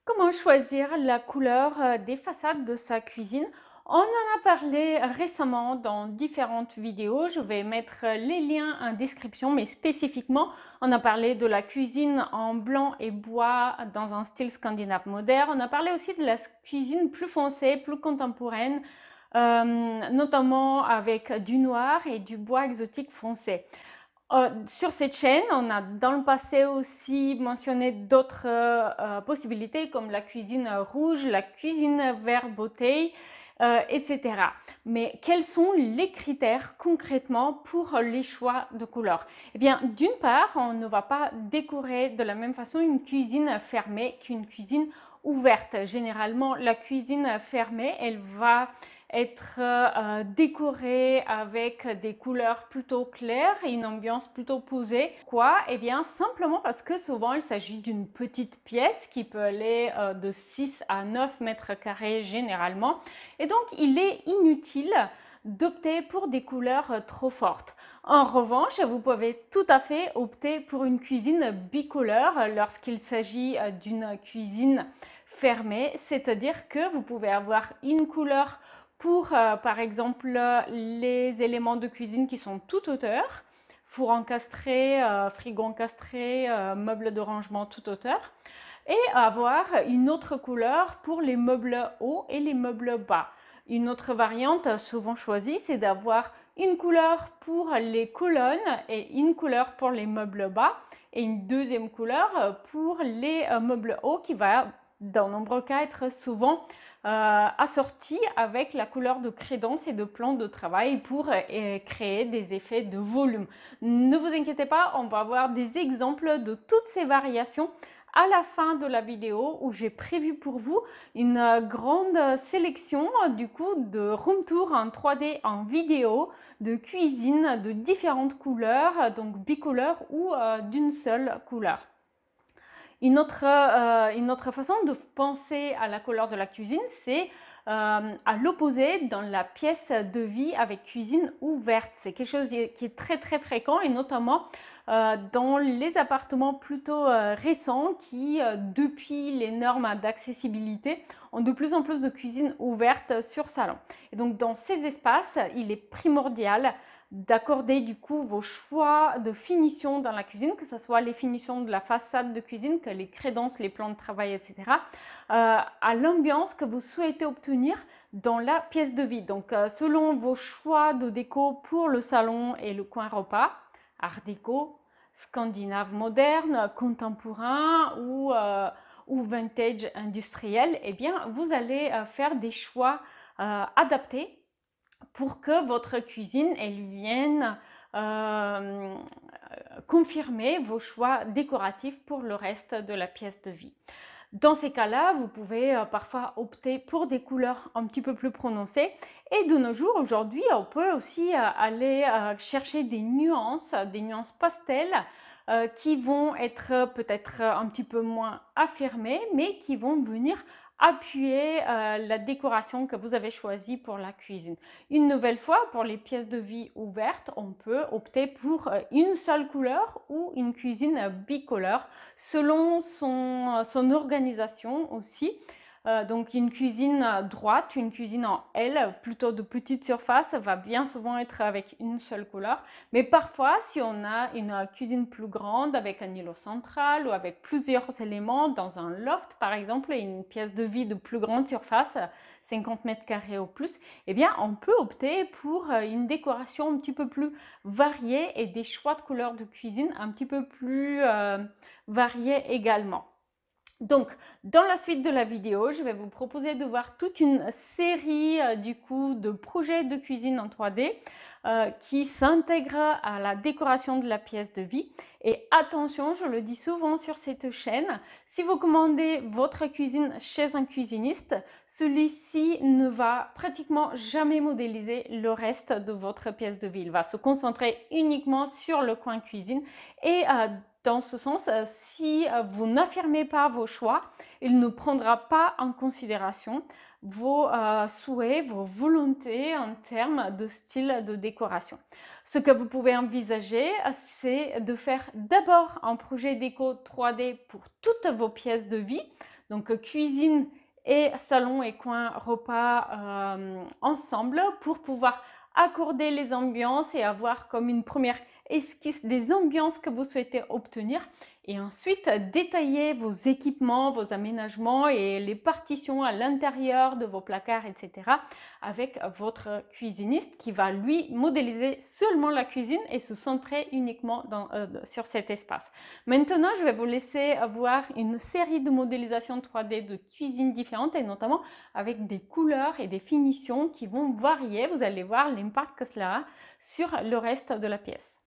Comment choisir la couleur des façades de sa cuisine? On en a parlé récemment dans différentes vidéos. Je vais mettre les liens en description, mais spécifiquement, on a parlé de la cuisine en blanc et bois dans un style scandinave moderne. On a parlé aussi de la cuisine plus foncée, plus contemporaine, notamment avec du noir et du bois exotique foncé. Sur cette chaîne, on a dans le passé aussi mentionné d'autres possibilités comme la cuisine rouge, la cuisine vert bouteille, etc. Mais quels sont les critères concrètement pour les choix de couleurs? Eh bien, d'une part, on ne va pas décorer de la même façon une cuisine fermée qu'une cuisine ouverte. Généralement, la cuisine fermée, elle va être décorée avec des couleurs plutôt claires et une ambiance plutôt posée. Quoi? Eh bien, simplement parce que souvent il s'agit d'une petite pièce qui peut aller de 6 à 9 mètres carrés généralement. Et donc, il est inutile d'opter pour des couleurs trop fortes. En revanche, vous pouvez tout à fait opter pour une cuisine bicolore lorsqu'il s'agit d'une cuisine fermée, c'est-à-dire que vous pouvez avoir une couleur pour, par exemple, les éléments de cuisine qui sont toute hauteur, four encastré, frigo encastré, meubles de rangement toute hauteur, et avoir une autre couleur pour les meubles hauts et les meubles bas. Une autre variante souvent choisie, c'est d'avoir une couleur pour les colonnes et une couleur pour les meubles bas et une deuxième couleur pour les meubles hauts qui va, dans nombreux cas, être souvent assortie avec la couleur de crédence et de plan de travail pour créer des effets de volume. Ne vous inquiétez pas, on va avoir des exemples de toutes ces variations à la fin de la vidéo où j'ai prévu pour vous une grande sélection du coup de room tour en 3D en vidéo de cuisine de différentes couleurs, donc bicolores ou d'une seule couleur. Une autre façon de penser à la couleur de la cuisine, c'est à l'opposé dans la pièce de vie avec cuisine ouverte. C'est quelque chose qui est très très fréquent et notamment dans les appartements plutôt récents qui, depuis les normes d'accessibilité, ont de plus en plus de cuisines ouvertes sur salon. Et donc dans ces espaces, il est primordial d'accorder du coup vos choix de finition dans la cuisine, que ce soit les finitions de la façade de cuisine, que les crédences, les plans de travail, etc., à l'ambiance que vous souhaitez obtenir dans la pièce de vie. Donc, selon vos choix de déco pour le salon et le coin repas, art déco, scandinave moderne, contemporain ou vintage industriel, eh bien, vous allez faire des choix adaptés pour que votre cuisine elle vienne confirmer vos choix décoratifs pour le reste de la pièce de vie. Dans ces cas-là, vous pouvez parfois opter pour des couleurs un petit peu plus prononcées. Et de nos jours, aujourd'hui, on peut aussi aller chercher des nuances pastel qui vont être peut-être un petit peu moins affirmées, mais qui vont venir appuyer la décoration que vous avez choisie pour la cuisine. Une nouvelle fois, pour les pièces de vie ouvertes, on peut opter pour une seule couleur ou une cuisine bicolore selon son organisation aussi. Donc une cuisine droite, une cuisine en L, plutôt de petite surface, va bien souvent être avec une seule couleur. Mais parfois, si on a une cuisine plus grande avec un îlot central ou avec plusieurs éléments dans un loft par exemple, et une pièce de vie de plus grande surface, 50 mètres carrés ou plus, eh bien on peut opter pour une décoration un petit peu plus variée et des choix de couleurs de cuisine un petit peu plus variés également. Donc, dans la suite de la vidéo, je vais vous proposer de voir toute une série du coup de projets de cuisine en 3D qui s'intègrent à la décoration de la pièce de vie. Et attention, je le dis souvent sur cette chaîne, si vous commandez votre cuisine chez un cuisiniste, celui-ci ne va pratiquement jamais modéliser le reste de votre pièce de vie. Il va se concentrer uniquement sur le coin cuisine et dans ce sens, si vous n'affirmez pas vos choix, il ne prendra pas en considération vos souhaits, vos volontés en termes de style de décoration. Ce que vous pouvez envisager, c'est de faire d'abord un projet déco 3D pour toutes vos pièces de vie, Donc cuisine et salon et coin repas ensemble pour pouvoir accorder les ambiances et avoir comme une première esquisse des ambiances que vous souhaitez obtenir. Et ensuite, détailler vos équipements, vos aménagements et les partitions à l'intérieur de vos placards, etc. avec votre cuisiniste qui va lui modéliser seulement la cuisine et se centrer uniquement sur cet espace. Maintenant, je vais vous laisser voir une série de modélisations 3D de cuisine différentes et notamment avec des couleurs et des finitions qui vont varier. Vous allez voir l'impact que cela a sur le reste de la pièce.